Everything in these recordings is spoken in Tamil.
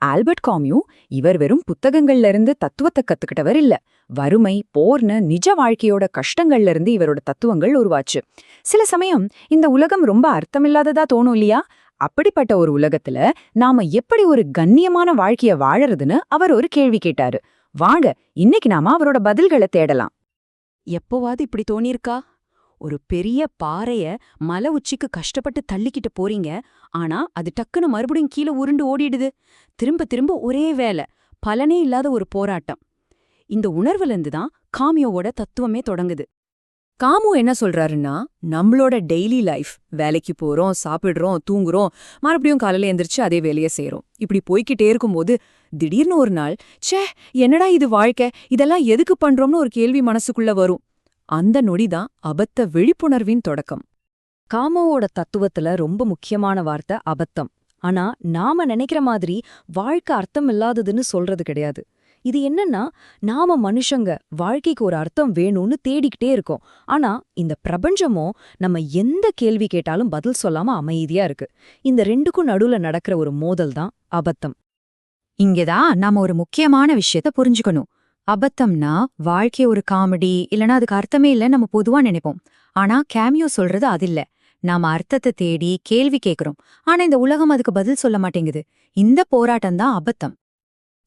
ஆல்பர்ட் காமியூ இவர் வெறும் புத்தகங்கள்ல இருந்து தத்துவத்தை கத்துக்கிட்டவர் இல்ல. வறுமை, போர்னு நிஜ வாழ்க்கையோட கஷ்டங்கள்ல இருந்து இவரோட தத்துவங்கள் உருவாச்சு. சில சமயம் இந்த உலகம் ரொம்ப அர்த்தமில்லாததா தோணும் இல்லையா? அப்படிப்பட்ட ஒரு உலகத்துல நாம எப்படி ஒரு கண்ணியமான வாழ்க்கைய வாழறதுன்னு அவர் ஒரு கேள்வி கேட்டாரு. வாங்க இன்னைக்கு நாம அவரோட பதில்களை தேடலாம். எப்போவாது இப்படி தோணியிருக்கா? ஒரு பெரிய பாறைய மலை உச்சிக்கு கஷ்டப்பட்டு தள்ளிக்கிட்டு போறீங்க, ஆனா அது டக்குன்னு மறுபடியும் கீழே உருண்டு ஓடிடுது. திரும்ப திரும்ப ஒரே வேலை, பலனே இல்லாத ஒரு போராட்டம். இந்த உணர்வுலேருந்து தான் காமியோவோட தத்துவமே தொடங்குது. காமு என்ன சொல்றாருன்னா, நம்மளோட டெய்லி லைஃப், வேலைக்கு போறோம், சாப்பிடுறோம், தூங்குறோம், மறுபடியும் காலையில எந்திரிச்சு அதே வேலையை செய்றோம். இப்படி போய்கிட்டே இருக்கும்போது திடீர்னு ஒரு நாள், ச்சே என்னடா இது வாழ்க்கை, இதெல்லாம் எதுக்கு பண்றோம்னு ஒரு கேள்வி மனசுக்குள்ள வரும். அந்த நொடிதான் அபத்த விழிப்புணர்வின் தொடக்கம். காமோவோட தத்துவத்துல ரொம்ப முக்கியமான வார்த்தை அபத்தம். ஆனா நாம நினைக்கிற மாதிரி வாழ்க்கை அர்த்தம் இல்லாததுன்னு சொல்றது கிடையாது. இது என்னன்னா, நாம மனுஷங்க வாழ்க்கைக்கு ஒரு அர்த்தம் வேணும்னு தேடிக்கிட்டே இருக்கோம். ஆனா இந்த பிரபஞ்சமோ நம்ம எந்த கேள்வி கேட்டாலும் பதில் சொல்லாம அமைதியா இருக்கு. இந்த ரெண்டுக்கும் நடுவுல நடக்கிற ஒரு மோதல் தான் அபத்தம். இங்கதான் நாம ஒரு முக்கியமான விஷயத்த புரிஞ்சுக்கணும். அபத்தம்னா வாழ்க்கை ஒரு காமெடி இல்லனா அதுக்கு அர்த்தமே இல்லைன்னு நம்ம பொதுவா நினைப்போம். ஆனா கேமியோ சொல்றது அதில்ல. நாம அர்த்தத்தை தேடி கேள்வி கேட்கிறோம். ஆனா இந்த உலகம் அதுக்கு பதில் சொல்ல மாட்டேங்குது. இந்த போராட்டம் தான் அபத்தம்.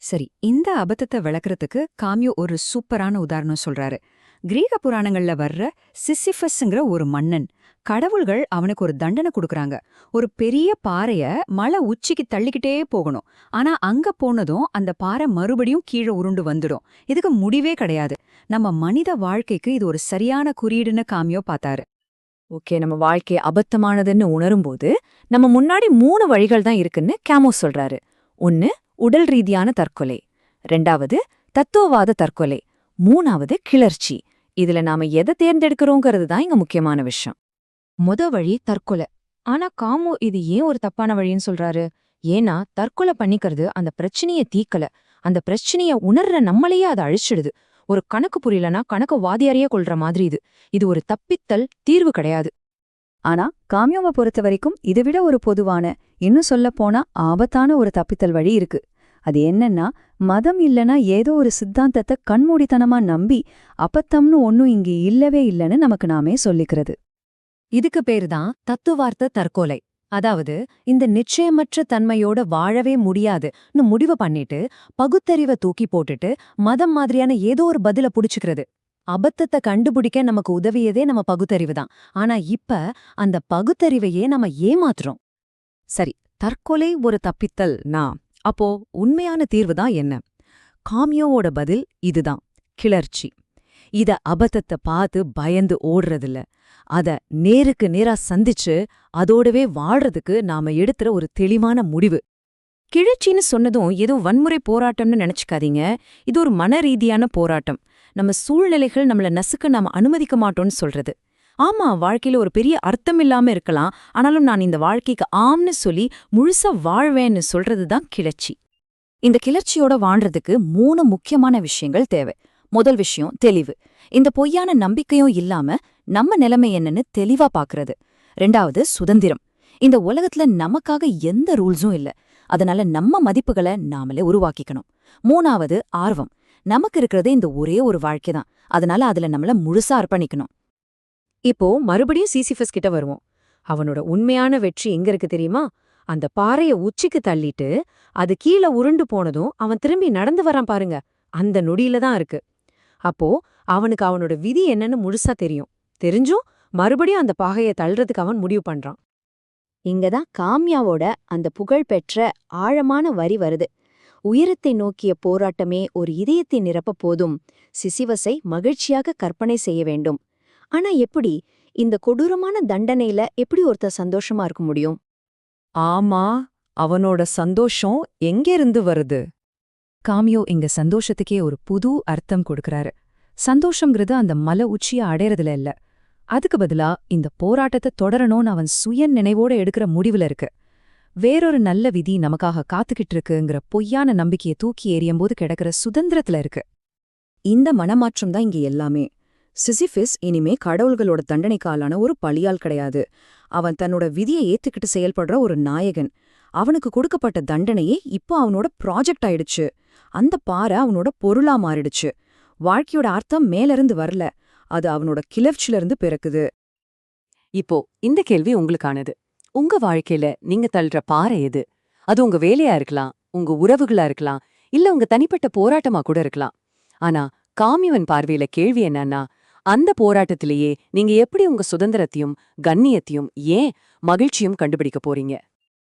சரி, இந்த அபத்தத்தை விளக்குறதுக்கு காமியோ ஒரு சூப்பரான உதாரணம் சொல்றாரு. கிரீக புராணங்கள்ல வர்ற சிசிஃபஸ்ங்கிற ஒரு மன்னன், கடவுள்கள் அவனுக்கு ஒரு தண்டனை கொடுக்கறாங்க. ஒரு பெரிய பாறைய மலை உச்சிக்கு தள்ளிக்கிட்டே போகணும். ஆனா அங்க போனதும் அந்த பாறை மறுபடியும் கீழே உருண்டு வந்துடும். இதுக்கு முடிவே கிடையாது. நம்ம மனித வாழ்க்கைக்கு இது ஒரு சரியான குறியீடுன்னு காமியோ பார்த்தாரு. ஓகே, நம்ம வாழ்க்கை அபத்தமானதுன்னு உணரும்போது நம்ம முன்னாடி 3 வழிகள் தான் இருக்குன்னு கேமோ சொல்றாரு. 1 உடல் ரீதியான தற்கொலை, 2வது தத்துவவாத தற்கொலை, 3வது கிளர்ச்சி. இதுல நாம எதை தேர்ந்தெடுக்கிறோங்கிறது தான் இங்க முக்கியமான விஷயம். வழி தற்கொலை. ஆனா காமோ இது ஏன் ஒரு தப்பான வழின்னு சொல்றாரு? ஏன்னா தற்கொலை பண்ணிக்கிறது அந்த பிரச்சனைய தீக்கல, அந்த பிரச்சனைய உணர்ற நம்மளையே அதை அழிச்சிடுது. ஒரு கணக்கு புரியலனா கணக்கு வாதியாரையே கொள்ற மாதிரி இது. இது ஒரு தப்பித்தல், தீர்வு கிடையாது. ஆனா காமியோவை பொறுத்த வரைக்கும் இதை விட ஒரு பொதுவான, இன்னும் சொல்லப் போனா ஆபத்தான ஒரு தப்பித்தல் வழி இருக்கு. அது என்னன்னா, மதம் இல்லனா ஏதோ ஒரு சித்தாந்தத்தை கண்மூடித்தனமா நம்பி அபத்தம்னு ஒன்னும் இங்க இல்லவே இல்லைன்னு நமக்கு நாமே சொல்லிக்கிறது. இதுக்கு பேருதான் தத்துவார்த்த தற்கொலை. அதாவது இந்த நிச்சயமற்ற தன்மையோட வாழவே முடியாதுன்னு முடிவு பண்ணிட்டு பகுத்தறிவை தூக்கி போட்டுட்டு மதம் மாதிரியான ஏதோ ஒரு பதில புடிச்சுக்கிறது. அபத்தத்தை கண்டுபிடிக்க நமக்கு உதவியதே நம்ம பகுத்தறிவு தான். ஆனா இப்ப அந்த பகுத்தறிவையே நம்ம ஏமாத்துறோம். சரி, தற்கொலை ஒரு தப்பித்தல்னா அப்போ உண்மையான தீர்வுதான் என்ன? காமியோவோட பதில் இதுதான், கிளர்ச்சி. இத அபத்தத்தை பார்த்து பயந்து ஓடுறதில்ல, அத நேருக்கு நேரா சந்திச்சு அதோடவே வாழ்றதுக்கு நாம எடுத்துற ஒரு தெளிவான முடிவு. கிளர்ச்சின்னு சொன்னதும் ஏதோ வன்முறை போராட்டம்னு நினைச்சுக்காதீங்க. இது ஒரு மன ரீதியான போராட்டம். நம்ம சூழ்நிலைகள் நம்மள நசுக்க நாம அனுமதிக்க மாட்டோம்னு சொல்றது. ஆமா, வாழ்க்கையில ஒரு பெரிய அர்த்தம் இல்லாம இருக்கலாம், ஆனாலும் நான் இந்த வாழ்க்கைக்கு ஆம்னு சொல்லி முழுசா வாழ்வேன்னு சொல்றதுதான் கிளர்ச்சி. இந்த கிளர்ச்சியோட வாழ்றதுக்கு 3 முக்கியமான விஷயங்கள் தேவை. முதல் விஷயம் தெளிவு. இந்த பொய்யான நம்பிக்கையும் இல்லாம நம்ம நிலைமை என்னன்னு தெளிவா பாக்குறது. 2வது சுதந்திரம். இந்த உலகத்துல நமக்காக எந்த ரூல்ஸும் இல்ல, அதனால நம்ம மதிப்புகளை நாமளே உருவாக்கிக்கணும். 3வது ஆர்வம். நமக்கு இருக்கிறது இந்த ஒரே ஒரு வாழ்க்கை தான், அதனால அதுல நம்மள முழுசா அர்ப்பணிக்கணும். இப்போ மறுபடியும் சிசிஃபஸ் கிட்ட வருவோம். அவனோட உண்மையான வெற்றி எங்க இருக்கு தெரியுமா? அந்த பாறைய உச்சிக்கு தள்ளிட்டு அது கீழே உருண்டு போனதும் அவன் திரும்பி நடந்து வரான் பாருங்க, அந்த நொடியில தான் இருக்கு. அப்போ அவனுக்கு அவனோட விதி என்னன்னு முழுசா தெரியும். தெரிஞ்சும் மறுபடியும் அந்த பாகையை தள்ளுறதுக்கு அவன் முடிவு பண்றான். இங்கதான் காம்யாவோட அந்த புகழ்பெற்ற ஆழமான வரி வருது. உயரத்தை நோக்கிய போராட்டமே ஒரு இதயத்தை நிரப்ப போதும், சிசிவஸை மகிழ்ச்சியாக கற்பனை செய்ய வேண்டும். ஆனா எப்படி இந்த கொடூரமான தண்டனையில எப்படி ஒருத்தர் சந்தோஷமா இருக்க முடியும்? ஆமா, அவனோட சந்தோஷம் எங்கேருந்து வருது? காமியோ இங்க சந்தோஷத்துக்கே ஒரு புது அர்த்தம் கொடுக்கறாரு. சந்தோஷங்கிறது அந்த மலை உச்சிய அடையறதுல இல்ல, அதுக்கு பதிலா இந்த போராட்டத்தை தொடரணும்னு அவன் சுய நினைவோட எடுக்கிற முடிவுல இருக்கு. வேறொரு நல்ல விதி நமக்காக காத்துக்கிட்டு இருக்குங்கிற பொய்யான நம்பிக்கையை தூக்கி எறியும்போது கிடக்கிற சுதந்திரத்துல இருக்கு. இந்த மனமாற்றம் தான் இங்க எல்லாமே. சிசிஃபிஸ் இனிமே கடவுள்களோட தண்டனைக்காலான ஒரு பழியால் கிடையாது. அவன் தன்னோட விதியை ஏத்துக்கிட்டு செயல்படுற ஒரு நாயகன். அவனுக்கு கொடுக்கப்பட்ட தண்டனையே இப்போ அவனோட ப்ராஜெக்ட் ஆயிடுச்சு. அந்த பாறை அவனோட பொருளா மாறிடுச்சு. வாழ்க்கையோட அர்த்தம் மேலிருந்து வரல, அது அவனோட கிளர்ச்சியிலிருந்து பிறக்குது. இப்போ இந்த கேள்வி உங்களுக்கானது. உங்க வாழ்க்கையில நீங்க தள்ளுற பாறை எது? அது உங்க வேலையா இருக்கலாம், உங்க உறவுகளா இருக்கலாம், இல்ல உங்க தனிப்பட்ட போராட்டமா கூட இருக்கலாம். ஆனா காமியவன் பார்வையில கேள்வி என்னன்னா, அந்த போராட்டத்திலேயே நீங்க எப்படி உங்க சுதந்திரத்தையும் கண்ணியத்தையும் ஏன் மகிழ்ச்சியும் கண்டுபிடிக்க போறீங்க?